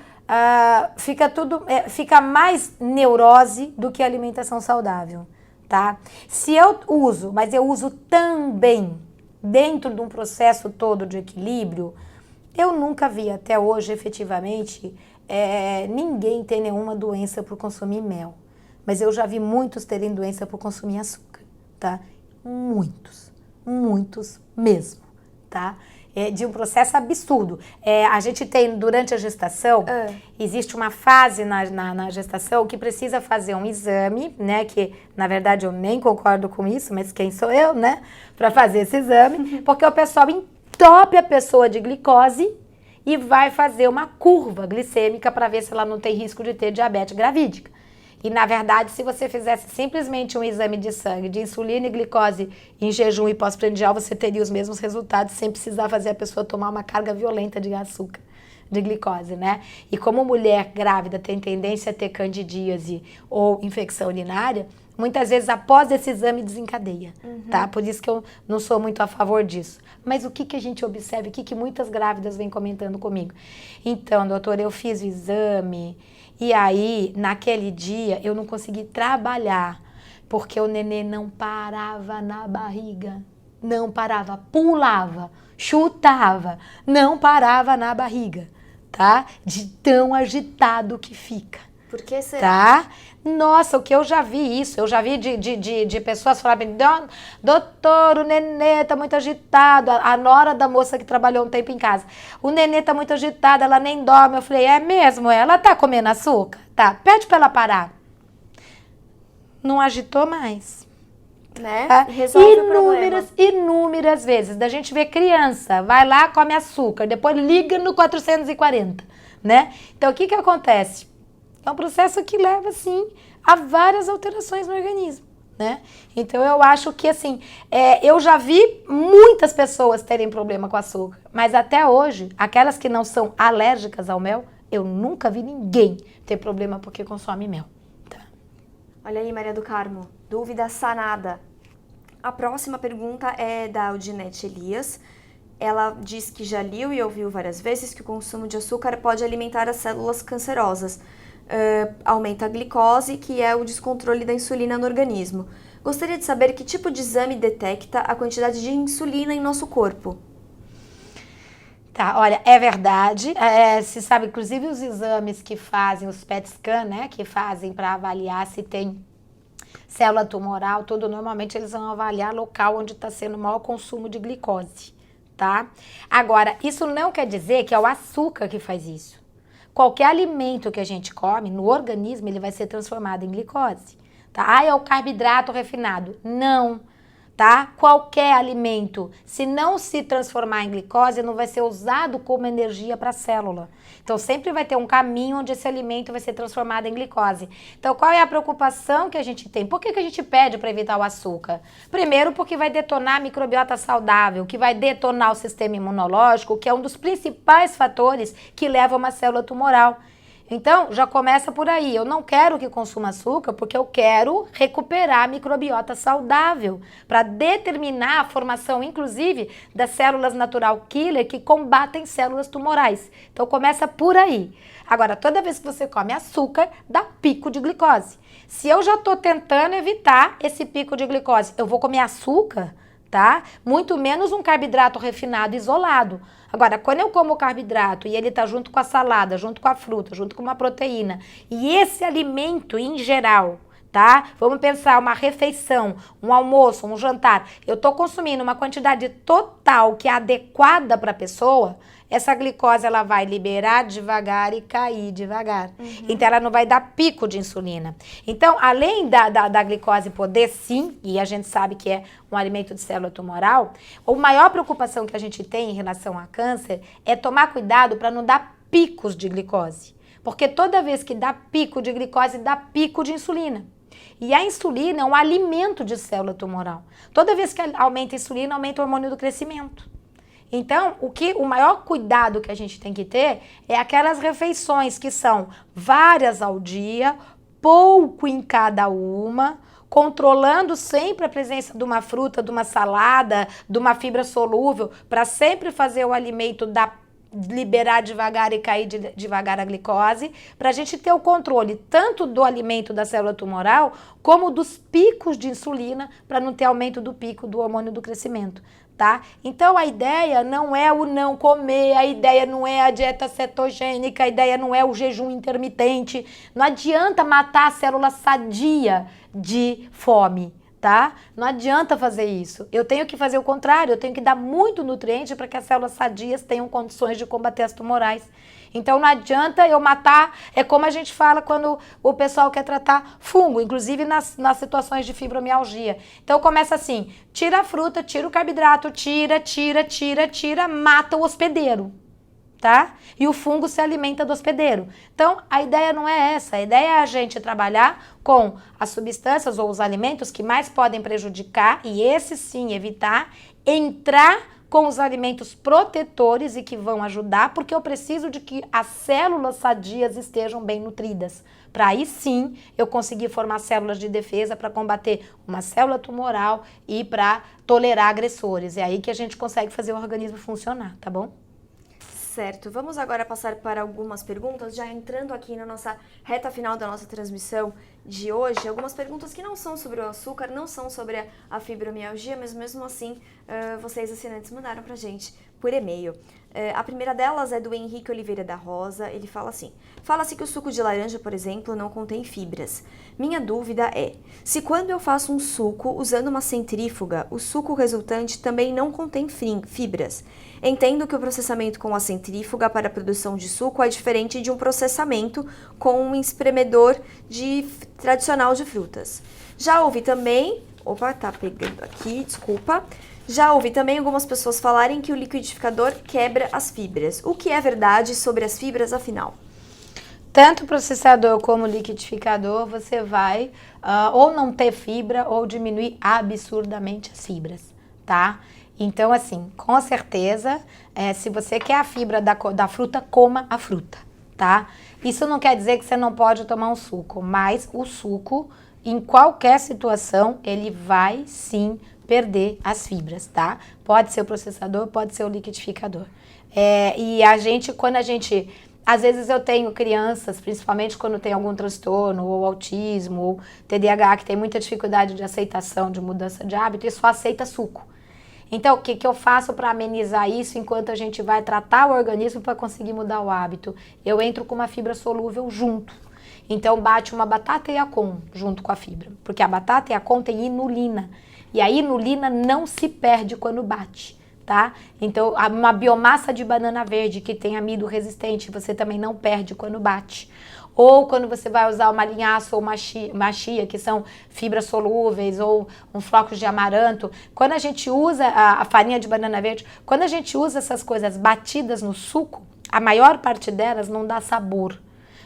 fica mais neurose do que alimentação saudável, tá? Se eu uso, mas eu uso também dentro de um processo todo de equilíbrio, eu nunca vi até hoje, efetivamente, ninguém ter nenhuma doença por consumir mel. Mas eu já vi muitos terem doença por consumir açúcar, tá? Muitos mesmo, tá? de um processo absurdo. A gente tem, durante a gestação, existe uma fase na gestação que precisa fazer um exame, né? Que, na verdade, eu nem concordo com isso, mas quem sou eu, né? Para fazer esse exame, porque o pessoal entope a pessoa de glicose e vai fazer uma curva glicêmica para ver se ela não tem risco de ter diabetes gravídica. E, na verdade, se você fizesse simplesmente um exame de sangue, de insulina e glicose em jejum e pós-prandial, você teria os mesmos resultados sem precisar fazer a pessoa tomar uma carga violenta de açúcar, de glicose, né? E como mulher grávida tem tendência a ter candidíase ou infecção urinária, muitas vezes após esse exame desencadeia, tá? Por isso que eu não sou muito a favor disso. Mas o que a gente observa, o que muitas grávidas vêm comentando comigo? Então, doutora, eu fiz o exame e aí, naquele dia, eu não consegui trabalhar, porque o nenê não parava na barriga. Não parava, pulava, chutava, não parava na barriga, tá? De tão agitado que fica. Por que será? Tá? Nossa, o que eu já vi isso, eu já vi de pessoas falarem, doutor, o nenê tá muito agitado, a nora da moça que trabalhou um tempo em casa, o nenê tá muito agitado, ela nem dorme. Eu falei, é mesmo? Ela tá comendo açúcar? Tá, pede pra ela parar. Não agitou mais. Né? Tá? Resolve o problema. Inúmeras vezes, da gente ver criança, vai lá, come açúcar, depois liga no 440, né? Então, o que acontece? É um processo que leva, sim, a várias alterações no organismo, né? Então, eu acho que, assim, eu já vi muitas pessoas terem problema com açúcar, mas até hoje, aquelas que não são alérgicas ao mel, eu nunca vi ninguém ter problema porque consome mel. Tá? Olha aí, Maria do Carmo, dúvida sanada. A próxima pergunta é da Aldinete Elias. Ela diz que já leu e ouviu várias vezes que o consumo de açúcar pode alimentar as células cancerosas. Aumenta a glicose, que é o descontrole da insulina no organismo. Gostaria de saber que tipo de exame detecta a quantidade de insulina em nosso corpo. Tá, olha, é verdade. Se sabe, inclusive os exames que fazem, os PET scan, né, que fazem para avaliar se tem célula tumoral, tudo, normalmente eles vão avaliar local onde está sendo o maior consumo de glicose, tá? Agora, isso não quer dizer que é o açúcar que faz isso. Qualquer alimento que a gente come, no organismo, ele vai ser transformado em glicose, tá? É o carboidrato refinado. Não, tá? Qualquer alimento, se não se transformar em glicose, não vai ser usado como energia para a célula. Então, sempre vai ter um caminho onde esse alimento vai ser transformado em glicose. Então, qual é a preocupação que a gente tem? Por que a gente pede para evitar o açúcar? Primeiro, porque vai detonar a microbiota saudável, que vai detonar o sistema imunológico, que é um dos principais fatores que leva a uma célula tumoral. Então, já começa por aí. Eu não quero que consuma açúcar porque eu quero recuperar a microbiota saudável para determinar a formação, inclusive, das células natural killer que combatem células tumorais. Então, começa por aí. Agora, toda vez que você come açúcar, dá pico de glicose. Se eu já estou tentando evitar esse pico de glicose, eu vou comer açúcar, tá? Muito menos um carboidrato refinado isolado. Agora, quando eu como o carboidrato e ele tá junto com a salada, junto com a fruta, junto com uma proteína, e esse alimento em geral, tá? Vamos pensar uma refeição, um almoço, um jantar, eu tô consumindo uma quantidade total que é adequada para a pessoa, essa glicose ela vai liberar devagar e cair devagar. Então, ela não vai dar pico de insulina. Então, além da glicose poder, sim, e a gente sabe que é um alimento de célula tumoral, a maior preocupação que a gente tem em relação a câncer é tomar cuidado para não dar picos de glicose. Porque toda vez que dá pico de glicose, dá pico de insulina. E a insulina é um alimento de célula tumoral. Toda vez que aumenta a insulina, aumenta o hormônio do crescimento. Então, o maior cuidado que a gente tem que ter é aquelas refeições que são várias ao dia, pouco em cada uma, controlando sempre a presença de uma fruta, de uma salada, de uma fibra solúvel, para sempre fazer o alimento liberar devagar e cair devagar a glicose, para a gente ter o controle tanto do alimento da célula tumoral, como dos picos de insulina, para não ter aumento do pico do hormônio do crescimento. Tá? Então, a ideia não é o não comer, a ideia não é a dieta cetogênica, a ideia não é o jejum intermitente. Não adianta matar a célula sadia de fome, tá? Não adianta fazer isso. Eu tenho que fazer o contrário, eu tenho que dar muito nutriente para que as células sadias tenham condições de combater as tumorais. Então não adianta eu matar, é como a gente fala quando o pessoal quer tratar fungo, inclusive nas situações de fibromialgia. Então começa assim, tira a fruta, tira o carboidrato, tira, mata o hospedeiro. Tá? E o fungo se alimenta do hospedeiro. Então, a ideia não é essa. A ideia é a gente trabalhar com as substâncias ou os alimentos que mais podem prejudicar e esses sim evitar, entrar com os alimentos protetores e que vão ajudar, porque eu preciso de que as células sadias estejam bem nutridas. Para aí sim eu conseguir formar células de defesa para combater uma célula tumoral e para tolerar agressores. É aí que a gente consegue fazer o organismo funcionar, tá bom? Certo, vamos agora passar para algumas perguntas, já entrando aqui na nossa reta final da nossa transmissão de hoje, algumas perguntas que não são sobre o açúcar, não são sobre a fibromialgia, mas mesmo assim vocês assinantes mandaram pra gente por e-mail. A primeira delas é do Henrique Oliveira da Rosa, ele fala assim: fala-se que o suco de laranja, por exemplo, não contém fibras. Minha dúvida é, se quando eu faço um suco usando uma centrífuga, o suco resultante também não contém fibras. Entendo que o processamento com a centrífuga para a produção de suco é diferente de um processamento com um espremedor tradicional de frutas. Já ouvi também... Opa, tá pegando aqui, desculpa. Já ouvi também algumas pessoas falarem que o liquidificador quebra as fibras. O que é verdade sobre as fibras, afinal? Tanto o processador como o liquidificador, você vai ou não ter fibra ou diminuir absurdamente as fibras, tá? Então, assim, com certeza, se você quer a fibra da fruta, coma a fruta, tá? Isso não quer dizer que você não pode tomar um suco, mas o suco, em qualquer situação, ele vai sim perder as fibras, tá? Pode ser o processador, pode ser o liquidificador. E às vezes eu tenho crianças, principalmente quando tem algum transtorno, ou autismo, ou TDAH, que tem muita dificuldade de aceitação, de mudança de hábito, e só aceita suco. Então, o que eu faço para amenizar isso enquanto a gente vai tratar o organismo para conseguir mudar o hábito? Eu entro com uma fibra solúvel junto. Então, bate uma batata Yacon junto com a fibra, porque a batata Yacon tem inulina, e a inulina não se perde quando bate, tá? Então, uma biomassa de banana verde que tem amido resistente, você também não perde quando bate. Ou quando você vai usar uma linhaça ou uma chia, que são fibras solúveis, ou um flocos de amaranto. Quando a gente usa a farinha de banana verde, quando a gente usa essas coisas batidas no suco, a maior parte delas não dá sabor,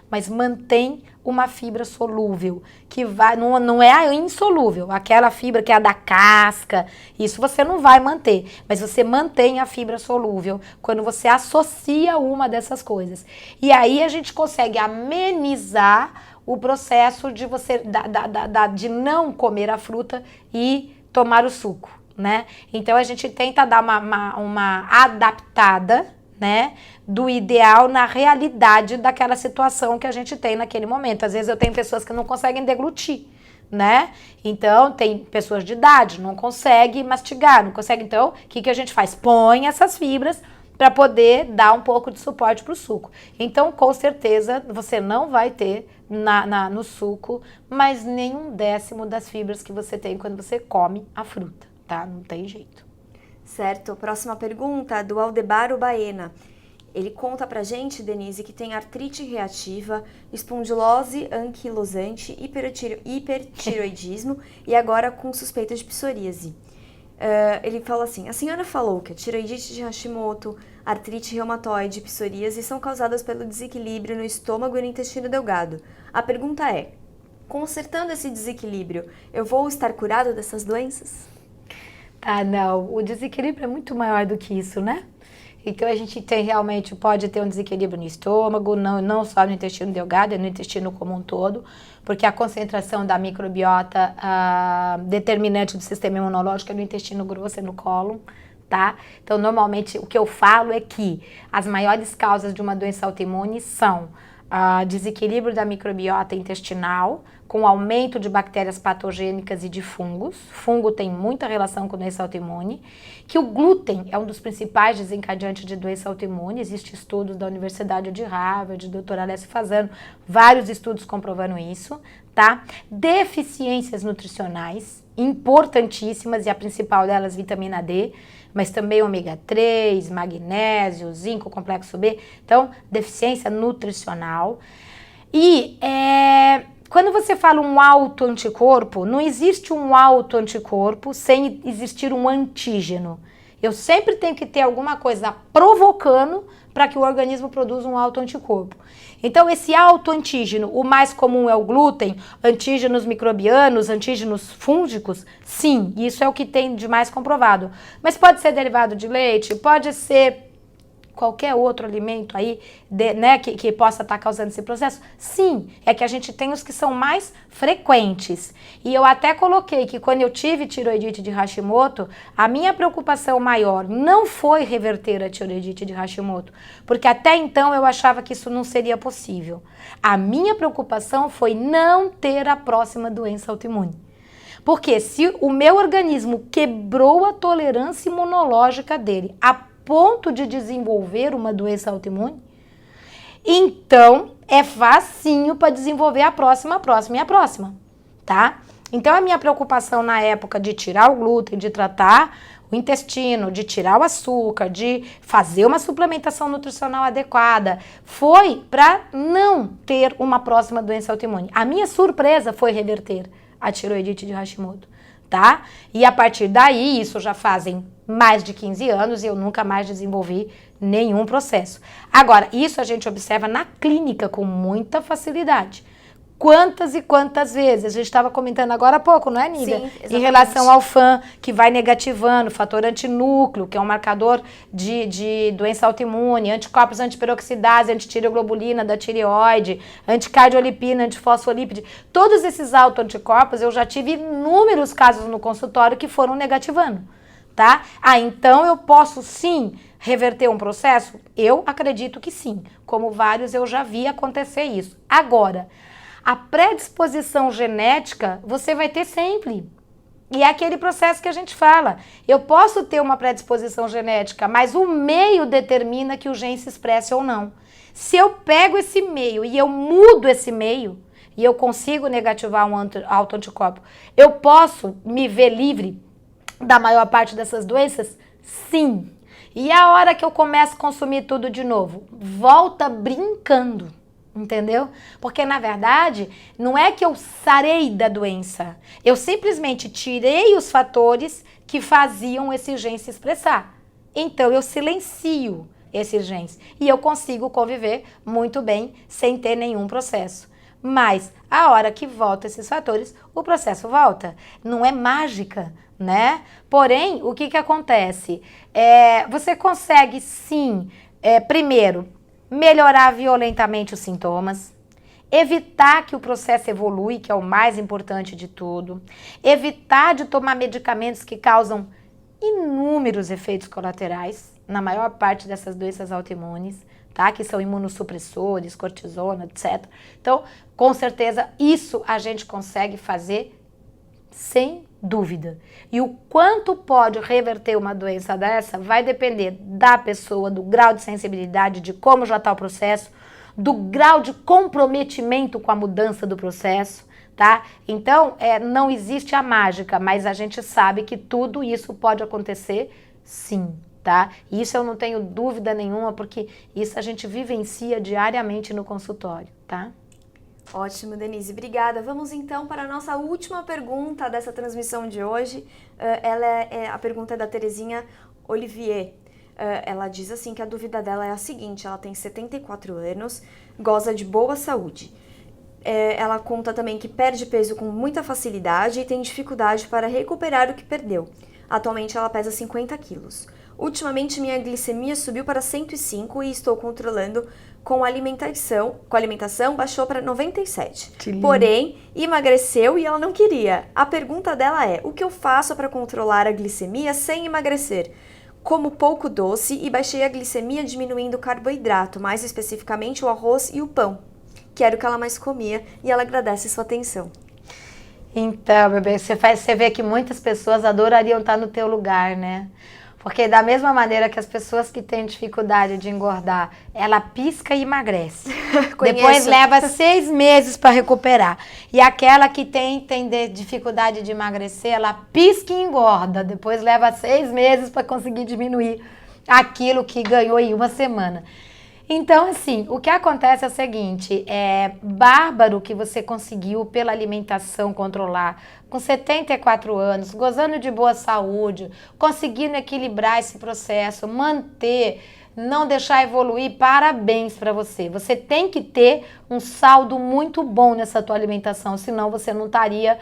mas mantém uma fibra solúvel, que não é a insolúvel, aquela fibra que é a da casca, isso você não vai manter, mas você mantém a fibra solúvel quando você associa uma dessas coisas. E aí a gente consegue amenizar o processo de você de não comer a fruta e tomar o suco, né? Então a gente tenta dar uma adaptada, né, do ideal na realidade daquela situação que a gente tem naquele momento. Às vezes eu tenho pessoas que não conseguem deglutir, né? Então, tem pessoas de idade, não conseguem mastigar, não conseguem. Então, o que a gente faz? Põe essas fibras para poder dar um pouco de suporte para o suco. Então, com certeza, você não vai ter no suco mais nem 1/10 das fibras que você tem quando você come a fruta, tá? Não tem jeito. Certo. Próxima pergunta, do Aldebaro Baena. Ele conta pra gente, Denise, que tem artrite reativa, espondilose anquilosante, hipertiroidismo e agora com suspeita de psoríase. Ele fala assim: a senhora falou que a tiroidite de Hashimoto, artrite reumatoide e psoríase são causadas pelo desequilíbrio no estômago e no intestino delgado. A pergunta é: consertando esse desequilíbrio, eu vou estar curado dessas doenças? Ah, não. O desequilíbrio é muito maior do que isso, né? Então, a gente pode ter um desequilíbrio no estômago, não só no intestino delgado, é no intestino como um todo, porque a concentração da microbiota determinante do sistema imunológico é no intestino grosso, é no cólon, tá? Então, normalmente, o que eu falo é que as maiores causas de uma doença autoimune são desequilíbrio da microbiota intestinal, com aumento de bactérias patogênicas e de fungos. Fungo tem muita relação com doença autoimune. Que o glúten é um dos principais desencadeantes de doença autoimune. Existem estudos da Universidade de Harvard, do Dr. Alessio Fasano, vários estudos comprovando isso, tá? Deficiências nutricionais, importantíssimas, e a principal delas, vitamina D, mas também ômega 3, magnésio, zinco, complexo B. Então, deficiência nutricional. E quando você fala um autoanticorpo, não existe um autoanticorpo sem existir um antígeno. Eu sempre tenho que ter alguma coisa provocando para que o organismo produza um autoanticorpo. Então, esse autoantígeno, o mais comum é o glúten, antígenos microbianos, antígenos fúngicos, sim, isso é o que tem de mais comprovado. Mas pode ser derivado de leite, pode ser qualquer outro alimento aí, né, que possa estar causando esse processo? Sim, é que a gente tem os que são mais frequentes. E eu até coloquei que quando eu tive tireoidite de Hashimoto, a minha preocupação maior não foi reverter a tireoidite de Hashimoto, porque até então eu achava que isso não seria possível. A minha preocupação foi não ter a próxima doença autoimune. Porque se o meu organismo quebrou a tolerância imunológica dele, a ponto de desenvolver uma doença autoimune, então é facinho para desenvolver a próxima e a próxima, tá? Então a minha preocupação na época de tirar o glúten, de tratar o intestino, de tirar o açúcar, de fazer uma suplementação nutricional adequada, foi para não ter uma próxima doença autoimune. A minha surpresa foi reverter a tireoidite de Hashimoto, tá? E a partir daí, isso já fazem mais de 15 anos e eu nunca mais desenvolvi nenhum processo. Agora, isso a gente observa na clínica com muita facilidade. Quantas e quantas vezes, a gente estava comentando agora há pouco, não é, Nívia? Sim, exatamente. Em relação ao FAN, que vai negativando, fator antinúcleo, que é um marcador de doença autoimune, anticorpos antiperoxidase, antitireoglobulina da tireoide, anticardiolipina, antifosfolípide. Todos esses autoanticorpos, eu já tive inúmeros casos no consultório que foram negativando, tá? Então eu posso sim reverter um processo? Eu acredito que sim. Como vários eu já vi acontecer isso. Agora, a predisposição genética você vai ter sempre. E é aquele processo que a gente fala. Eu posso ter uma predisposição genética, mas o meio determina que o gene se expresse ou não. Se eu pego esse meio e eu mudo esse meio, e eu consigo negativar um autoanticorpo, eu posso me ver livre da maior parte dessas doenças? Sim. E a hora que eu começo a consumir tudo de novo? Volta brincando. Entendeu? Porque, na verdade, não é que eu sarei da doença. Eu simplesmente tirei os fatores que faziam esse gene se expressar. Então, eu silencio esses genes. E eu consigo conviver muito bem sem ter nenhum processo. Mas, a hora que voltam esses fatores, o processo volta. Não é mágica, né? Porém, o que acontece? Você consegue, sim, primeiro, melhorar violentamente os sintomas, evitar que o processo evolui, que é o mais importante de tudo, evitar de tomar medicamentos que causam inúmeros efeitos colaterais, na maior parte dessas doenças autoimunes, tá? Que são imunossupressores, cortisona, etc. Então, com certeza, isso a gente consegue fazer sem dúvida. E o quanto pode reverter uma doença dessa vai depender da pessoa, do grau de sensibilidade, de como já está o processo, do grau de comprometimento com a mudança do processo, tá? Então, não existe a mágica, mas a gente sabe que tudo isso pode acontecer sim, tá? E isso eu não tenho dúvida nenhuma, porque isso a gente vivencia diariamente no consultório, tá? Ótimo, Denise, obrigada. Vamos então para a nossa última pergunta dessa transmissão de hoje. A pergunta é da Terezinha Olivier. Ela diz assim que a dúvida dela é a seguinte: ela tem 74 anos, goza de boa saúde. Ela conta também que perde peso com muita facilidade e tem dificuldade para recuperar o que perdeu. Atualmente ela pesa 50 quilos. Ultimamente minha glicemia subiu para 105 e estou controlando com a alimentação baixou para 97. Porém, emagreceu e ela não queria. A pergunta dela é: o que eu faço para controlar a glicemia sem emagrecer? Como pouco doce e baixei a glicemia diminuindo o carboidrato, mais especificamente o arroz e o pão, que era o que ela mais comia, e ela agradece sua atenção. Então, bebê, você vê que muitas pessoas adorariam estar no teu lugar, né? Porque da mesma maneira que as pessoas que têm dificuldade de engordar, ela pisca e emagrece. Depois leva 6 meses para recuperar. E aquela que tem dificuldade de emagrecer, ela pisca e engorda. Depois leva 6 meses para conseguir diminuir aquilo que ganhou em uma semana. Então, assim, o que acontece é o seguinte, é bárbaro que você conseguiu pela alimentação controlar, com 74 anos, gozando de boa saúde, conseguindo equilibrar esse processo, manter, não deixar evoluir, parabéns para você. Você tem que ter um saldo muito bom nessa tua alimentação, senão você não estaria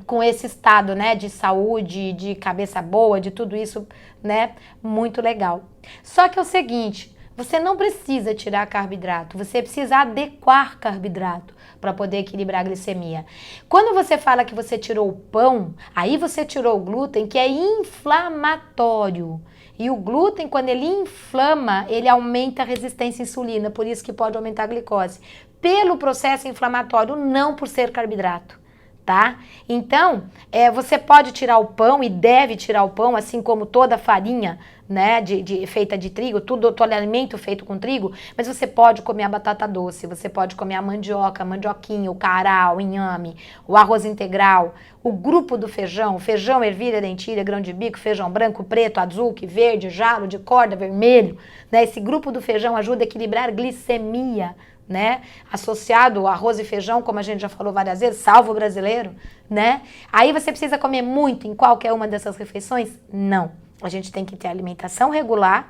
com esse estado, né, de saúde, de cabeça boa, de tudo isso, né, muito legal. Só que é o seguinte, você não precisa tirar carboidrato, você precisa adequar carboidrato para poder equilibrar a glicemia. Quando você fala que você tirou o pão, aí você tirou o glúten, que é inflamatório. E o glúten, quando ele inflama, ele aumenta a resistência à insulina, por isso que pode aumentar a glicose. Pelo processo inflamatório, não por ser carboidrato. Tá? Então, você pode tirar o pão e deve tirar o pão, assim como toda farinha, né, feita de trigo, todo alimento feito com trigo, mas você pode comer a batata doce, você pode comer a mandioca, a mandioquinha, o cará, o inhame, o arroz integral, o grupo do feijão, feijão, ervilha, lentilha, grão de bico, feijão branco, preto, azul, verde, jalo, de corda, vermelho, né? Esse grupo do feijão ajuda a equilibrar a glicemia, né? Associado ao arroz e feijão, como a gente já falou várias vezes, salvo o brasileiro, né? Aí você precisa comer muito em qualquer uma dessas refeições? Não. A gente tem que ter alimentação regular,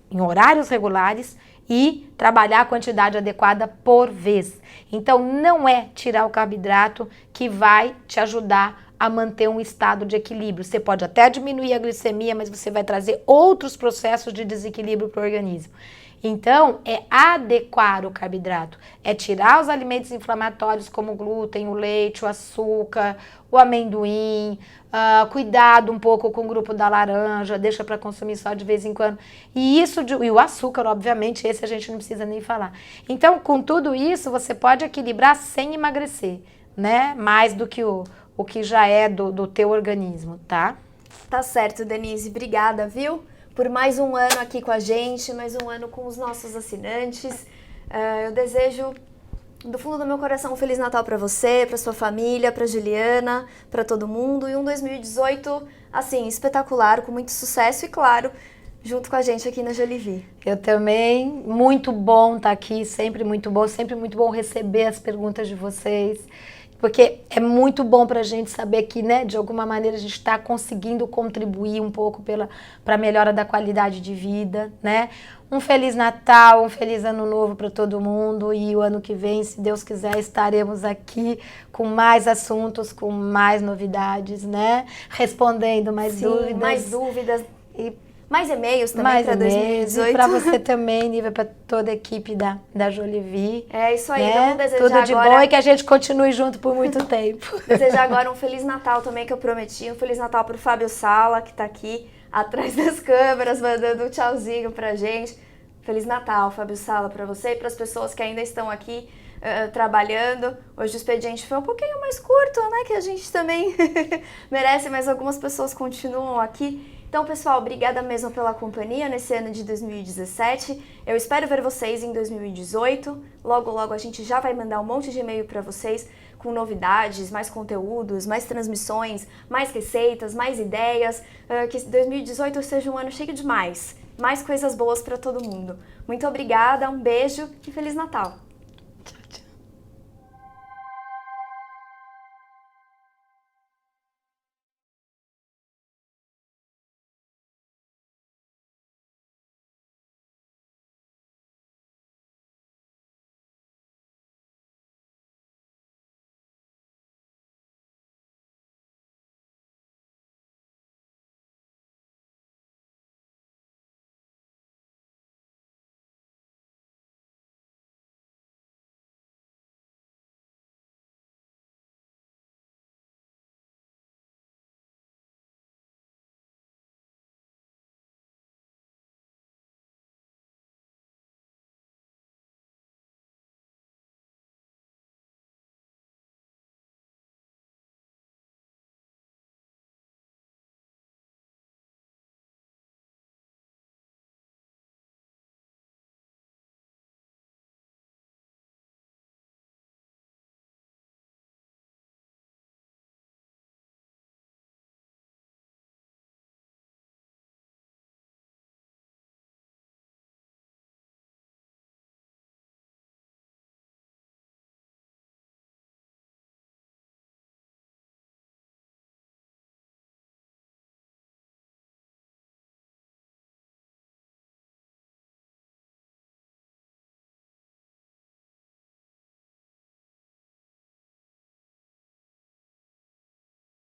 em horários regulares e trabalhar a quantidade adequada por vez. Então, não é tirar o carboidrato que vai te ajudar a manter um estado de equilíbrio. Você pode até diminuir a glicemia, mas você vai trazer outros processos de desequilíbrio para o organismo. Então, é adequar o carboidrato, é tirar os alimentos inflamatórios como o glúten, o leite, o açúcar, o amendoim, cuidado um pouco com o grupo da laranja, deixa para consumir só de vez em quando. E o açúcar, obviamente, esse a gente não precisa nem falar. Então, com tudo isso, você pode equilibrar sem emagrecer, né? Mais do que o que já é do teu organismo, tá? Tá certo, Denise. Obrigada, viu? Por mais um ano aqui com a gente, mais um ano com os nossos assinantes. Eu desejo, do fundo do meu coração, um Feliz Natal para você, para sua família, para Juliana, para todo mundo. E um 2018, assim, espetacular, com muito sucesso e, claro, junto com a gente aqui na Jolivie. Eu também, muito bom estar aqui, sempre muito bom receber as perguntas de vocês. Porque é muito bom para a gente saber que, né, de alguma maneira a gente está conseguindo contribuir um pouco para a melhora da qualidade de vida, né? Um Feliz Natal, um Feliz Ano Novo para todo mundo e o ano que vem, se Deus quiser, estaremos aqui com mais assuntos, com mais novidades, né? Respondendo mais dúvidas. Mais dúvidas. E mais e-mails também para 2018. E para você também, Nívia, para toda a equipe da Jolivie. É isso aí, né? Vamos desejar tudo de agora... bom e que a gente continue junto por muito tempo. Desejar agora um Feliz Natal também, que eu prometi. Um Feliz Natal para o Fábio Sala, que está aqui atrás das câmeras, mandando um tchauzinho pra gente. Feliz Natal, Fábio Sala, para você e para as pessoas que ainda estão aqui trabalhando. Hoje o expediente foi um pouquinho mais curto, né? Que a gente também merece, mas algumas pessoas continuam aqui. Então, pessoal, obrigada mesmo pela companhia nesse ano de 2017. Eu espero ver vocês em 2018. Logo, logo a gente já vai mandar um monte de e-mail para vocês com novidades, mais conteúdos, mais transmissões, mais receitas, mais ideias. Que 2018 seja um ano cheio de mais coisas boas para todo mundo. Muito obrigada, um beijo e Feliz Natal!